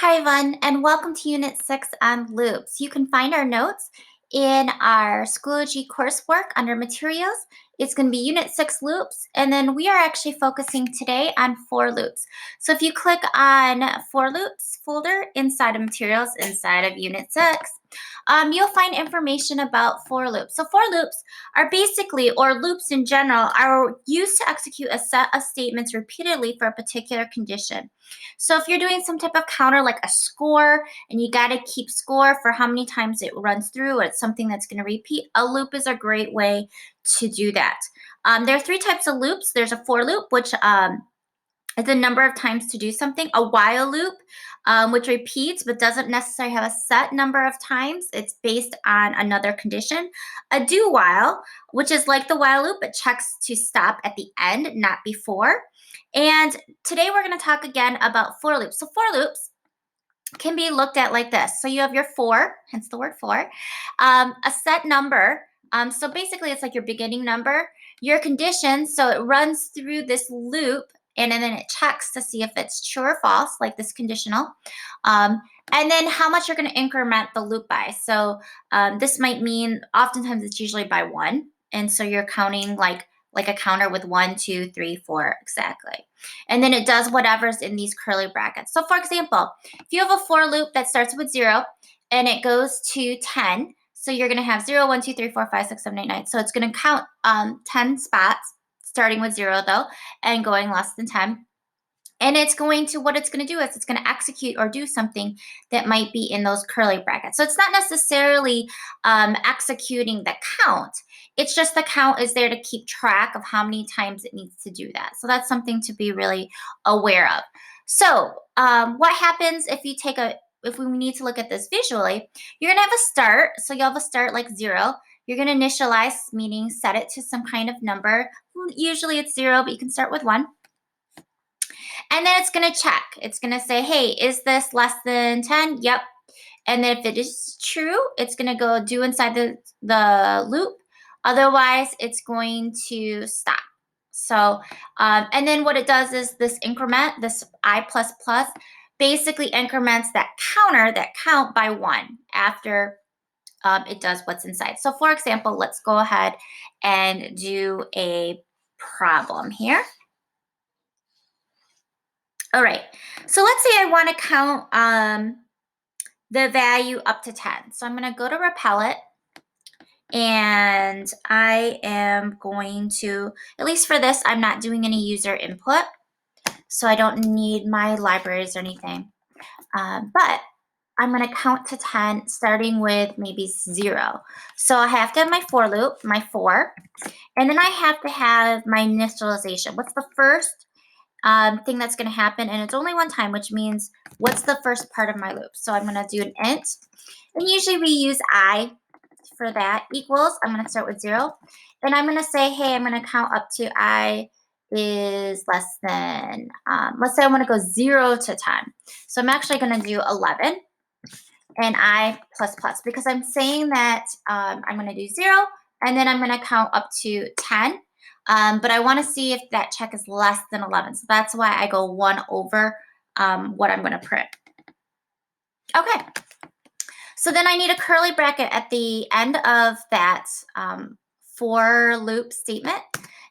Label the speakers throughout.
Speaker 1: Hi, everyone, and welcome to Unit 6 on loops. You can find our notes in our Schoology coursework under Materials. It's going to be Unit 6 loops, and then we are actually focusing today on for loops. So if you click on for loops folder inside of Materials, inside of Unit 6, you'll find information about for loops. So for loops are basically, or loops in general, are used to execute a set of statements repeatedly for a particular condition. So if you're doing some type of counter like a score and you got to keep score for how many times it runs through, or it's something that's going to repeat, a loop is a great way to do that. There are three types of loops. There's a for loop, which is a number of times to do something. A while loop, which repeats but doesn't necessarily have a set number of times. It's based on another condition. A do while, which is like the while loop, it checks to stop at the end, not before. And today we're going to talk again about for loops. So for loops can be looked at like this. So you have your for, hence the word for, a set number. So basically it's like your beginning number, your condition. So it runs through this loop and then it checks to see if it's true or false, like this conditional. And then how much you're going to increment the loop by. So this might mean oftentimes it's usually by 1. And so you're counting like a counter with 1, 2, 3, 4, exactly. And then it does whatever's in these curly brackets. So for example, if you have a for loop that starts with 0 and it goes to 10, so you're going to have 0, 1, 2, 3, 4, 5, 6, 7, 8, 9. So it's going to count 10 spots, starting with 0 though, and going less than 10. And it's going to, what it's going to do is it's going to execute or do something that might be in those curly brackets. So it's not necessarily executing the count. It's just the count is there to keep track of how many times it needs to do that. So that's something to be really aware of. So what happens if you take if we need to look at this visually, you're going to have a start. So you'll have a start like 0. You're going to initialize, meaning set it to some kind of number. Usually it's 0, but you can start with 1. And then it's going to check. It's going to say, hey, is this less than 10? Yep. And then if it is true, it's going to go do inside the loop. Otherwise, it's going to stop. So, and then what it does is this increment, this I++, basically increments that counter, that count by 1 after it does what's inside. So for example, let's go ahead and do a problem here. All right, so let's say I want to count the value up to 10. So I'm going to go to Repel It, and I am going to, at least for this, I'm not doing any user input, so I don't need my libraries or anything. But I'm going to count to 10, starting with maybe 0. So I have to have my for loop, my for, and then I have to have my initialization. What's the first thing that's going to happen? And it's only one time, which means what's the first part of my loop? So I'm going to do an int, and usually we use I for that, equals. I'm going to start with 0, and I'm going to say, hey, I'm going to count up to I is less than, let's say I want to go 0 to 10. So I'm actually going to do 11 and I++, because I'm saying that I'm going to do 0, and then I'm going to count up to 10. But I want to see if that check is less than 11. So that's why I go 1 over what I'm going to print. Okay. So then I need a curly bracket at the end of that for loop statement.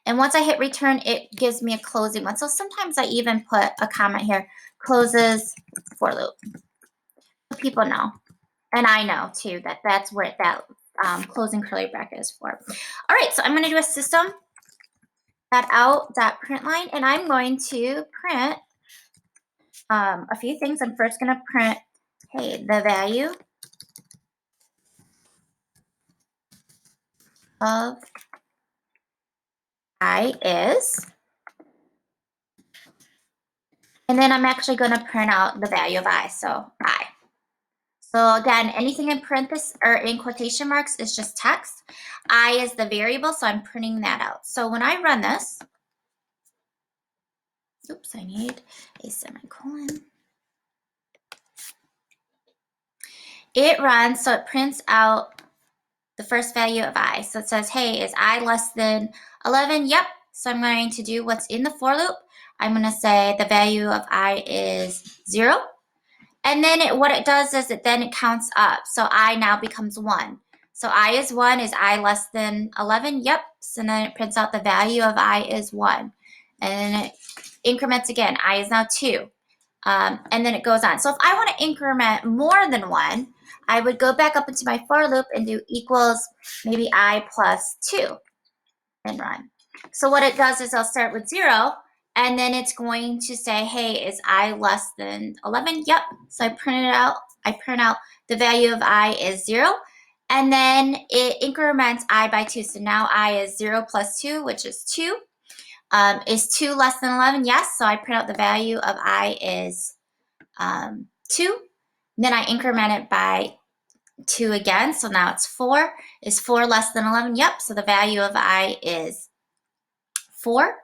Speaker 1: And once I hit return, it gives me a closing one. So sometimes I even put a comment here, closes for loop. So people know. And I know too that that's what that closing curly bracket is for. All right, so I'm going to do a system.out.println, and I'm going to print a few things. I'm first going to print, hey, the value of I is, and then I'm actually going to print out the value of I, so I. So again, anything in parentheses or in quotation marks is just text. I is the variable, so I'm printing that out. So when I run this, oops, I need a semicolon. It runs, so it prints out the first value of I. So it says, hey, is I less than 11? Yep. So I'm going to do what's in the for loop. I'm going to say the value of I is 0. And then what it does is it counts up. So I now becomes 1. So I is 1. Is I less than 11? Yep. So then it prints out the value of I is 1. And then it increments again. I is now 2. And then it goes on. So if I want to increment more than 1, I would go back up into my for loop and do equals maybe I plus 2 and run. So what it does is I'll start with 0, and then it's going to say, hey, is I less than 11? Yep. So I print it out. I print out the value of I is 0, and then it increments I by 2. So now I is 0 plus 2, which is 2. Is 2 less than 11? Yes. So I print out the value of I is 2. Then I increment it by 2 again. So now it's 4. Is 4 less than 11? Yep. So the value of I is 4.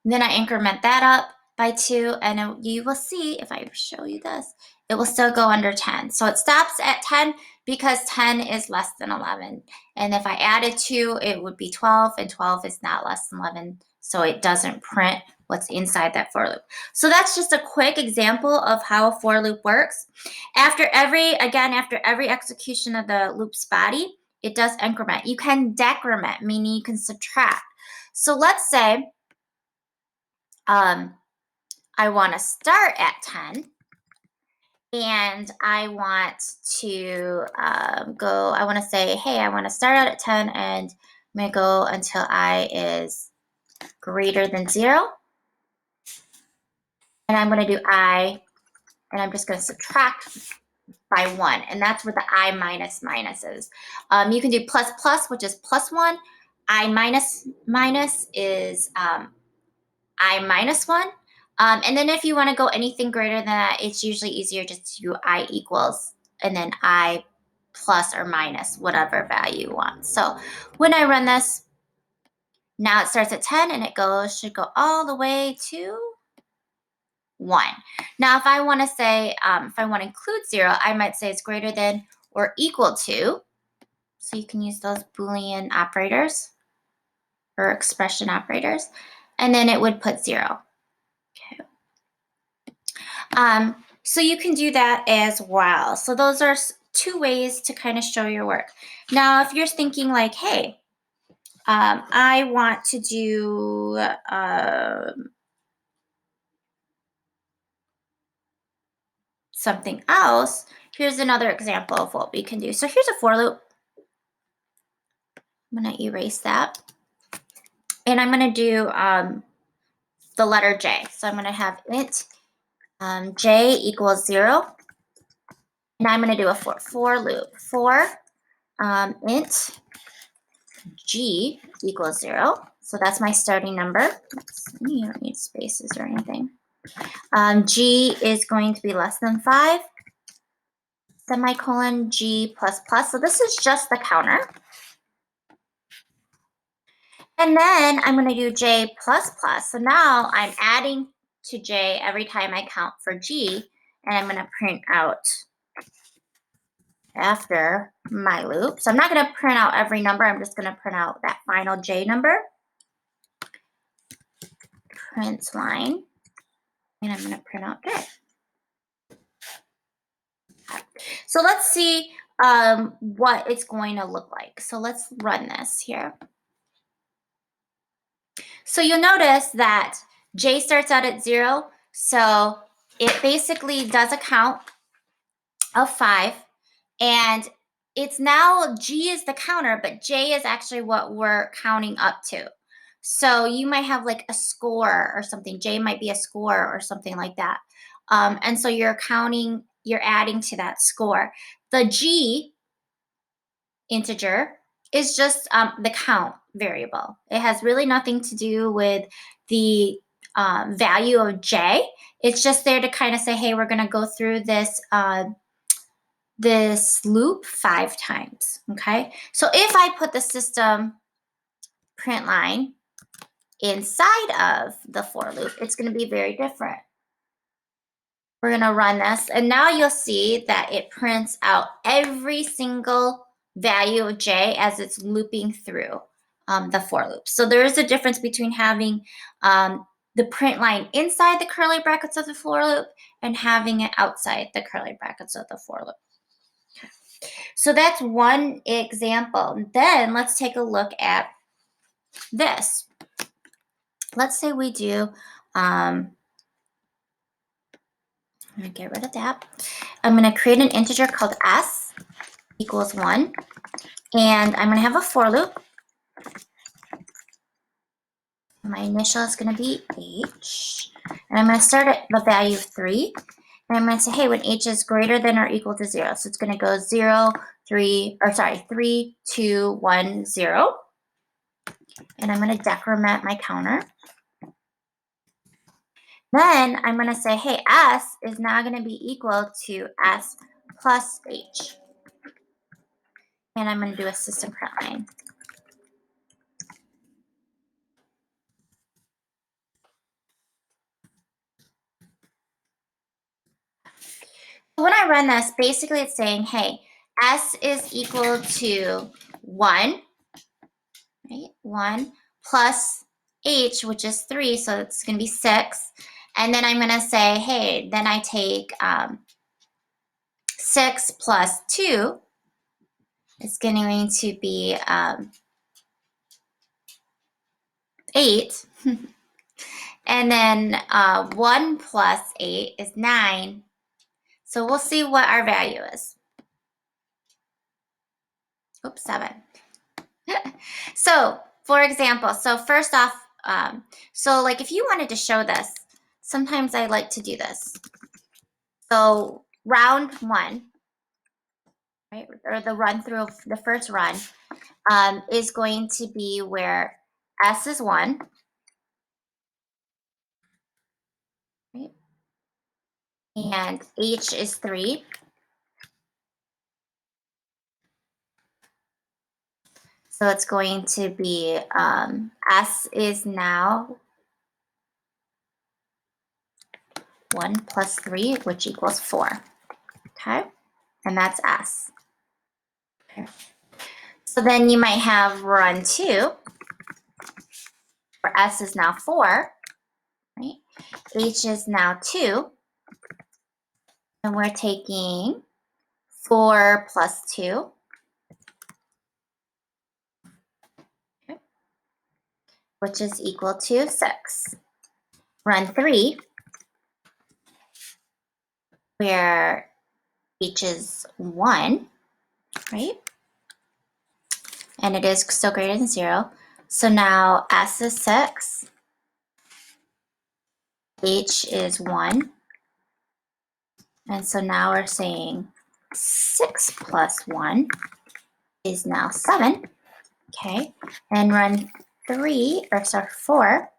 Speaker 1: Then I increment that up by 2, and you will see, if I show you this, it will still go under 10. So it stops at 10 because 10 is less than 11. And if I added 2, it would be 12, and 12 is not less than 11. So it doesn't print what's inside that for loop. So that's just a quick example of how a for loop works. After every execution of the loop's body, it does increment. You can decrement, meaning you can subtract. So let's say I want to start at 10, and I want to I want to say, hey, I want to start out at 10, and I'm going to go until I is greater than 0. And I'm going to do I, and I'm just going to subtract by 1, and that's where the I minus minus is. You can do plus plus, which is plus 1. I minus minus is I minus 1. And then if you want to go anything greater than that, it's usually easier just to do I equals and then I plus or minus whatever value you want. So when I run this, now it starts at 10 and it should go all the way to 1. Now, if I want to say, if I want to include 0, I might say it's greater than or equal to. So you can use those Boolean operators or expression operators, and then it would put 0. So you can do that as well. So those are 2 ways to kind of show your work. Now, if you're thinking like, hey, I want to do something else, here's another example of what we can do. So here's a for loop. I'm going to erase that. And I'm going to do the letter J. So I'm going to have int J equals 0. And I'm going to do a for loop. For int G equals 0. So that's my starting number. You don't need spaces or anything. G is going to be less than 5. Semicolon G plus plus. So this is just the counter. And then I'm going to do J plus plus. So now I'm adding to J every time I count for G. And I'm going to print out after my loop. So I'm not going to print out every number. I'm just going to print out that final J number. Print line. And I'm going to print out J. So let's see what it's going to look like. So let's run this here. So you'll notice that J starts out at 0. So it basically does a count of 5. And it's now G is the counter, but J is actually what we're counting up to. So you might have like a score or something. J might be a score or something like that. And so you're adding to that score. The G integer is just the count variable. It has really nothing to do with the value of J. It's just there to kind of say, hey, we're going to go through this loop 5 times, okay? So if I put the system print line inside of the for loop, it's going to be very different. We're going to run this, and now you'll see that it prints out every single value of J as it's looping through the for loop. So there is a difference between having the print line inside the curly brackets of the for loop and having it outside the curly brackets of the for loop. So that's one example. Then let's take a look at this. Let's say we do, I'm going to get rid of that. I'm going to create an integer called s equals 1. And I'm going to have a for loop. My initial is going to be h. And I'm going to start at the value of 3. And I'm going to say, hey, when h is greater than or equal to 0. So it's going to go 0, 3, 2, 1, 0. And I'm going to decrement my counter. Then I'm going to say, hey, s is now going to be equal to s plus h. And I'm going to do a system print line. When I run this, basically it's saying, hey, s is equal to 1, right? 1 plus h, which is 3, so it's going to be 6. And then I'm going to say, hey, then I take 6 plus 2. It's going to be 8. And then 1 plus 8 is 9. So we'll see what our value is. Oops, 7. So, for example, so first off, so like if you wanted to show this, sometimes I like to do this. So round 1, right, or the run through of the first run, is going to be where s is 1, right, and h is 3. So it's going to be s is now 1 plus 3, which equals 4. Okay, and that's s. Okay. So then you might have run 2, where s is now 4, right? H is now 2, and we're taking 4 plus 2, okay, which is equal to 6. Run 3, where h is 1, right? And it is still greater than 0. So now s is 6, h is 1, and so now we're saying 6 plus 1 is now 7, okay? And run 4,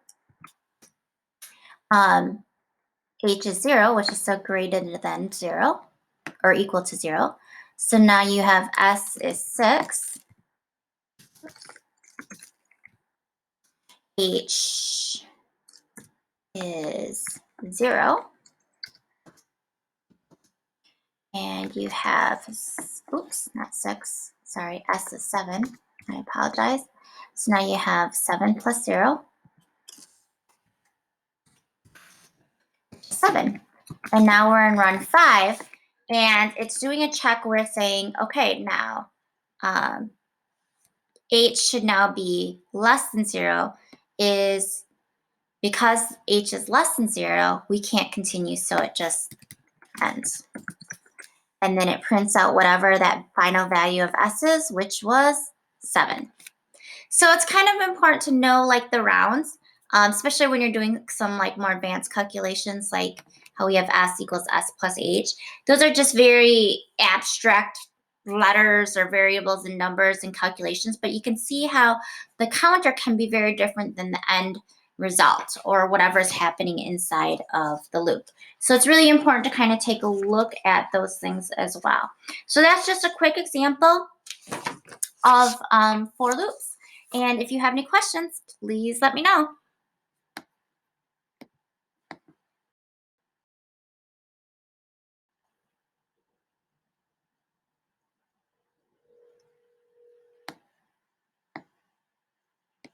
Speaker 1: h is 0, which is still greater than 0, or equal to 0. So now you have s is 6, h is 0, and you have, oops, not 6, sorry, s is 7, I apologize. So now you have 7 plus 0, 7. And now we're in run 5, and it's doing a check. We're saying, okay, now h should now be less than 0. Is because h is less than 0, we can't continue, so it just ends. And then it prints out whatever that final value of s is, which was 7. So it's kind of important to know like the rounds, especially when you're doing some like more advanced calculations, like how we have s equals s plus h. Those are just very abstract letters or variables and numbers and calculations, but you can see how the counter can be very different than the end result or whatever is happening inside of the loop. So it's really important to kind of take a look at those things as well. So that's just a quick example of for loops. And if you have any questions, please let me know.